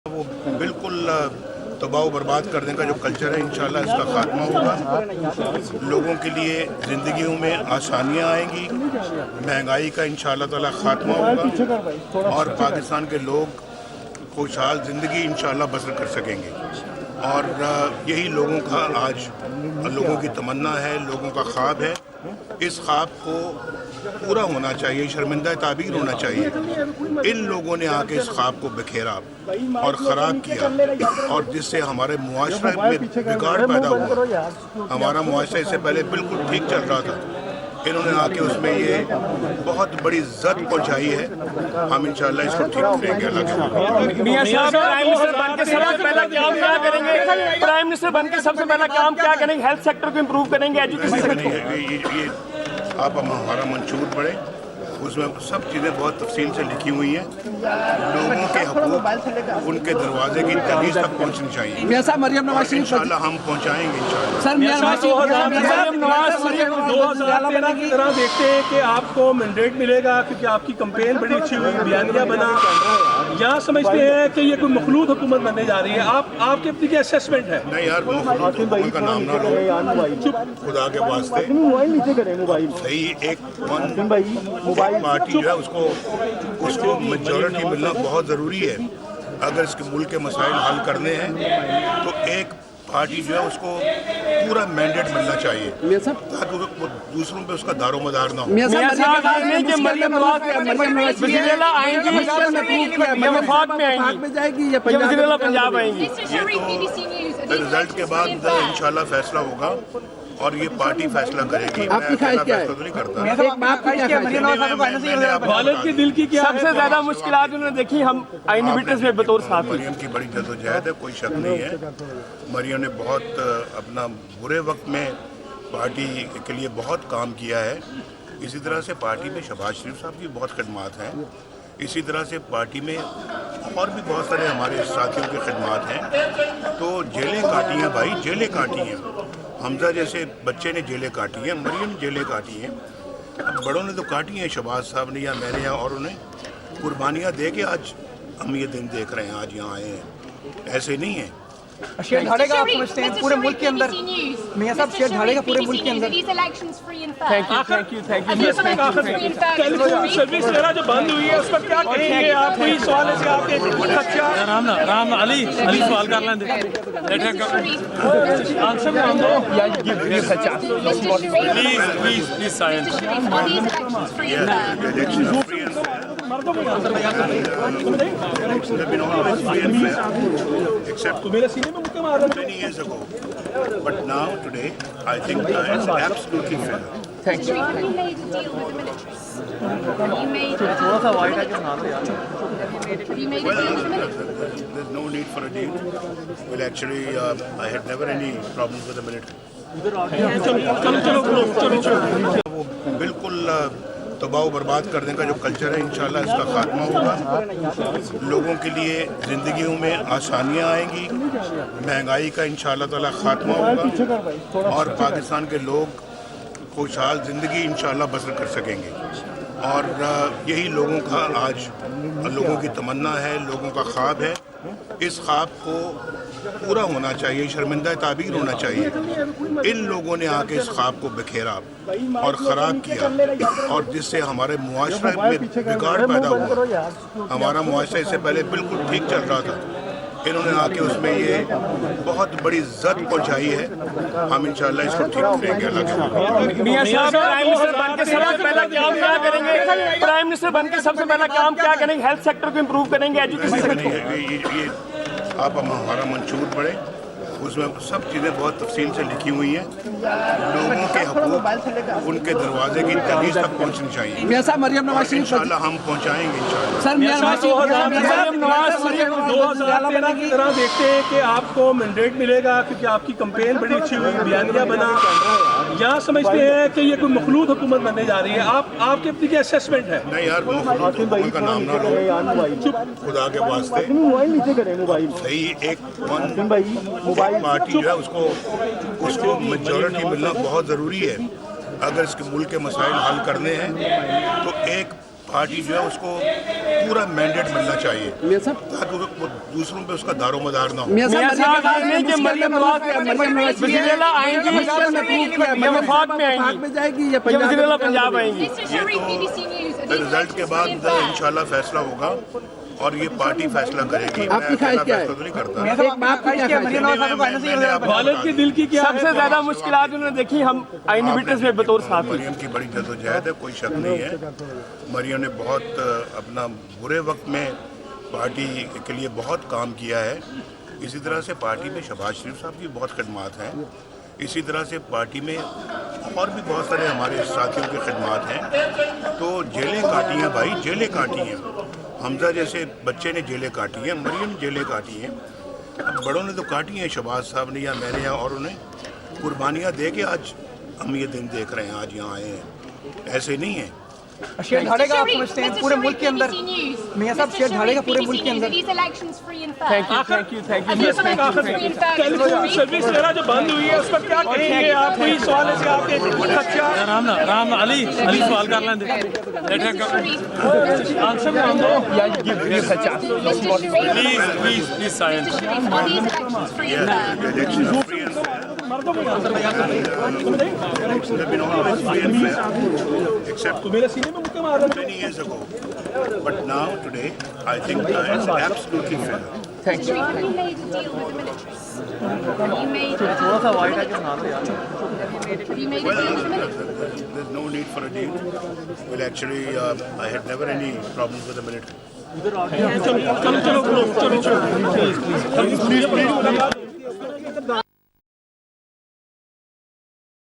वो बिल्कुल तबाह बर्बाद करने का जो कल्चर है, इंशाल्लाह इसका खात्मा होगा। लोगों के लिए ज़िंदगियों में आसानियाँ आएंगी, महंगाई का इंशाल्लाह ताला खात्मा होगा और पाकिस्तान के लोग खुशहाल ज़िंदगी इंशाल्लाह बसर कर सकेंगे। और यही लोगों का आज लोगों की तमन्ना है, लोगों का ख्वाब है। इस ख्वाब को पूरा होना चाहिए, शर्मिंदा ताबीर होना चाहिए। इन लोगों ने आके इस ख्वाब को बिखेरा और ख़राब किया और जिससे हमारे मुआशरे में बिगाड़ पैदा हुआ। हमारा मुआशरा इससे पहले बिल्कुल ठीक चल रहा था, इन्होंने आके उसमें ये बहुत बड़ी ज़द पहुंचाई है। हम इंशाल्लाह इसको ठीक करेंगे। मियां साहब, प्राइम मिनिस्टर बन के सबसे पहला काम क्या करेंगे? प्राइम मिनिस्टर बन के सबसे पहला काम क्या करेंगे? हेल्थ सेक्टर को इम्प्रूव करेंगे, एजुकेशन सेक्टर। ये आप हमारा मंशूर पढ़े, उसमें सब चीज़ें बहुत तफसील से लिखी हुई हैं। लोगों के हकूक़ उनके दरवाजे की तहरीर तक पहुंचनी चाहिए। मियां साहब, मरियम नवाज इंशाल्लाह हम पहुंचाएंगे इंशाल्लाह। सर, मरियम नवाज 2013 की तरह देखते हैं कि आपको मैंडेट मिलेगा क्योंकि आपकी कैंपेन बड़ी अच्छी हुई, बयानिया बना। यहाँ समझते हैं कि ये कोई मखलूत हुकूमत बनने जा रही है। आपके अपनी क्या असेसमेंट है? नहीं यार, हुकूमत का नाम ना लो, खुदा के वास्ते। सही एक पार्टी जो है उसको मेजॉरिटी मिलना बहुत ज़रूरी है। अगर इसके मुल्क के मसाइल हल करने हैं तो एक पार्टी जो है उसको पूरा मैंडेट मिलना चाहिए ताकि वो दूसरों पे उसका दारोमदार ना हो। पंजाब आएंगी, रिजल्ट के बाद इंशाल्लाह फैसला होगा और ये पार्टी फैसला करेगी। आपकी ख्वाहिश क्या है? फैसला तो नहीं करता। वालिद के दिल की क्या सबसे ज्यादा मुश्किलात उन्होंने देखी? हम आईनी विटनेस में बतौर साथी। मरियम की बड़ी जद्दोजहद है, कोई शक नहीं है। मरियम ने बहुत अपना बुरे वक्त में पार्टी के लिए बहुत काम किया है। इसी तरह से पार्टी में शहबाज शरीफ साहब की बहुत खिदमात हैं। इसी तरह से पार्टी में और भी बहुत सारे हमारे साथियों की खिदमात हैं। तो जेलें काटी हैं भाई, जेलें काटी हैं। हमजा जैसे बच्चे ने जेलें काटी हैं, मरियम जेलें काटी हैं, अब बड़ों ने तो काटी हैं, शहबाज साहब ने या मैंने या और उन्हें कुर्बानियाँ दे के आज हम ये दिन देख रहे हैं, आज यहाँ आए हैं। ऐसे नहीं है। शेर ढाड़ेगा आप समझते हैं पूरे मुल्क के अंदर? मियां साहब, शेर ढाड़ेगा पूरे मुल्क के अंदर? Thank you. सर्विस वगैरह जो बंद हुई है उस पर क्या कहेंगे आप? कोई सवाल है आपके? राम अली सवाल कर लेंगे। आंसर में हम दो please silence. Except many years ago, but now today I think it's absolutely fair. Thank you. Have you made a deal with the military? Have you made a deal with the military? There's no need for a deal. Well, actually, I had never any problems with the military. वो बिल्कुल तबाह बर्बाद करने का जो culture है, इंशाल्लाह इसका खात्मा होगा। लोगों के लिए ज़िंदगियों में आसानियाँ आएंगी, महंगाई का इंशाल्लाह ताला खात्मा होगा और पाकिस्तान के लोग खुशहाल ज़िंदगी इंशाल्लाह बसर कर सकेंगे। और यही लोगों का आज लोगों की तमन्ना है, लोगों का ख्वाब है। इस ख्वाब को पूरा होना चाहिए, शर्मिंदा ताबीर होना चाहिए। इन लोगों ने आके इस ख्वाब को बिखेरा और ख़राब किया और जिससे हमारे मुआशरे में बिगाड़ पैदा हुआ। हमारा मुआशरा इससे पहले बिल्कुल ठीक चल रहा था, इन्होंने आके उसमें ये बहुत बड़ी ज़द पहुंचाई है। हम इंशाल्लाह इसको ठीक करेंगे। मियां साहब, प्राइम मिनिस्टर बन के सबसे पहला काम क्या करेंगे? प्राइम मिनिस्टर बन के सबसे पहला काम क्या करेंगे? हेल्थ सेक्टर को इम्प्रूव करेंगे, एजुकेशन सेक्टर। ये आप हमारा मंशूर पढ़े, उसमें सब चीज़ें बहुत तफसील से लिखी हुई हैं। लोगों के हकूक़ उनके दरवाजे की तहरीर तक पहुंचनी चाहिए। मियां साहब, मरियम नवाज इंशाल्लाह हम पहुंचाएंगे इंशाल्लाह। सर, मरियम नवाज 2013 की तरह देखते हैं कि आपको मैंडेट मिलेगा क्योंकि आपकी कैंपेन बड़ी अच्छी हुई, बयानिया बना। यहाँ समझते हैं कि ये कोई मखलूत हुकूमत बनने जा रही है। आपके अपनी क्या असेसमेंट है? नहीं यार, हुकूमत का नाम ना लो, खुदा के वास्ते। सही एक पार्टी जो है उसको मेजॉरिटी मिलना बहुत ज़रूरी है। अगर इसके मुल्क के मसाइल हल करने हैं तो एक पार्टी जो है उसको पूरा मैंडेट मिलना चाहिए मियां साहब ताकि वो दूसरों पे उसका दारोमदार ना हो। मियां मियां साहब साहब ये कि मरियम नवाज वज़ीर-ए-आला आएंगी या वफाक में आएंगी में जाएगी या या पंजाब वज़ीर-ए-आला पंजाब आएंगी। Mr. Sharif, BBC News. Are these result के elections बाद free and fair? इंशाल्लाह फैसला होगा और ये पार्टी फैसला करेगी। मैं आपकी ख्वाहिश अकेला क्या है? फैसला तो नहीं करता। मैं एक बात की क्या मरियम नवाज साहब को आने से मैंने आपको वालिद की दिल की क्या सबसे ज्यादा मुश्किलात उन्होंने देखी हम आईनी विटनेस में बतौर साथी। मरियम की बड़ी जदोजहद है, कोई शक नहीं है। मरियम ने बहुत अपना बुरे वक्त में पार्टी के लिए बहुत काम किया है। इसी तरह से पार्टी में शहबाज शरीफ साहब की बहुत खदमात हैं। इसी तरह से पार्टी में और भी बहुत सारे हमारे साथियों की खदमात हैं। तो जेलें काटी हैं भाई, जेलें काटी हैं। हमजा जैसे बच्चे ने जेलें काटी हैं, मरियम जेलें काटी हैं। अब बड़ों ने तो काटी हैं, शहबाज साहब ने या मैंने या और उन्हें कुर्बानियाँ दे के आज हम ये दिन देख रहे हैं, आज यहाँ आए हैं। ऐसे नहीं है। शेर झाड़ेगा आप Sharif, समझते हैं Mr. पूरे Sharif, मुल्क के अंदर। BBC News. मियां साहब Mr. शेर झाड़ेगा Sharif, पूरे BBC मुल्क के News. अंदर। Are these elections free and fair? Thank you. Are these elections free and fair? Mr. Sharif? Service वगैरह जो बंद हुई है उसका क्या कहेंगे आप? कोई सवाल है कि आपके खर्चा राम अली सवाल कर लेंगे Mr. Sharif. आंसर में हम दो Mr. Sharif. Please silence Mr. Sharif, are these elections free and fair? The elections are free and fair. मर्दों में answer Elections have been always free and fair, except तो मेरे सीने में मुक्के मार रहे many years ago. But now, today, I think it's absolutely fair. Mr. Sharif, have you made a deal with the military? Have you made a deal with the military? Have you made a deal with the military? There's no need for a deal. Well, actually, I had never any problems with the military. चलो चलो चलो चलो